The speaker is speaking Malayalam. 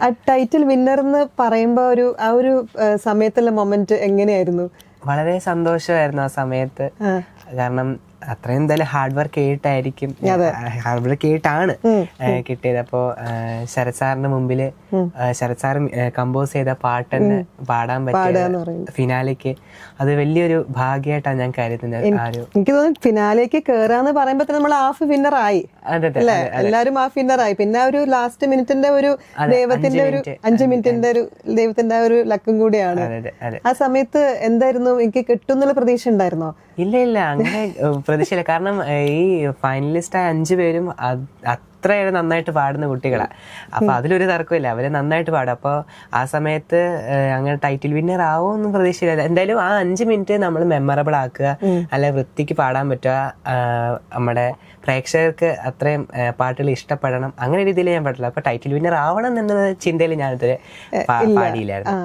ആ ടൈറ്റിൽ വിന്നർ എന്ന് പറയുമ്പോ ആ ഒരു സമയത്തുള്ള മൊമെന്റ് എങ്ങനെയായിരുന്നു? വളരെ സന്തോഷമായിരുന്നു ആ സമയത്ത്. കാരണം അത്രയും എന്തായാലും ഹാർഡ് വർക്ക് ചെയ്തിട്ടായിരിക്കും, ഹാർഡ് വർക്ക് ചെയ്തിട്ടാണ് കിട്ടിയത്. അപ്പോൾ ശരത് സാറിന്റെ മുമ്പിൽ ശരത് സാർ കമ്പോസ് ചെയ്ത പാട്ട് തന്നെ പാടാൻ പറ്റിയ ഫിനാലേക്ക് അത് വലിയൊരു ഭാഗ്യമായിട്ടാണ് ഞാൻ കരുതുന്നത്. എനിക്ക് തോന്നുന്നു ഫിനാലേക്ക് കേറാന്ന് പറയുമ്പോ നമ്മൾ ഹാഫ് വിന്നർ ആയി, എല്ലാരും ഹാഫ് വിന്നർ ആയി. പിന്നെ ഒരു ലാസ്റ്റ് മിനിറ്റിന്റെ ഒരു ദൈവത്തിന്റെ ഒരു 5 മിനിറ്റിന്റെ ഒരു ദൈവത്തിന്റെ ഒരു ലക്കും കൂടിയാണ്. ആ സമയത്ത് എന്തായിരുന്നു, എനിക്ക് കിട്ടുന്നുള്ള പ്രതീക്ഷ ഉണ്ടായിരുന്നോ? ഇല്ല, അങ്ങനെ പ്രതീക്ഷയില്ല. കാരണം ഈ ഫൈനലിസ്റ്റ് ആയ 5 പേരും അത്രയേറെ നന്നായിട്ട് പാടുന്ന കുട്ടികളാണ്. അപ്പൊ അതിലൊരു തർക്കമില്ല, അവര് നന്നായിട്ട് പാടും. അപ്പോൾ ആ സമയത്ത് അങ്ങനെ ടൈറ്റിൽ വിന്നർ ആവുമെന്നും പ്രതീക്ഷയില്ല. എന്തായാലും ആ 5 മിനിറ്റ് നമ്മൾ മെമ്മറബിൾ ആക്കുക, അല്ലെ വൃത്തിക്ക് പാടാൻ പറ്റുക, നമ്മുടെ പ്രേക്ഷകർക്ക് അത്രയും പാട്ടുകൾ ഇഷ്ടപ്പെടണം, അങ്ങനെ രീതിയിൽ ഞാൻ പാടില്ല. അപ്പൊ ടൈറ്റിൽ വിന്നർ ആവണം എന്ന ചിന്തയിൽ ഞാനിതുവരെ പാടിയില്ലായിരുന്നു.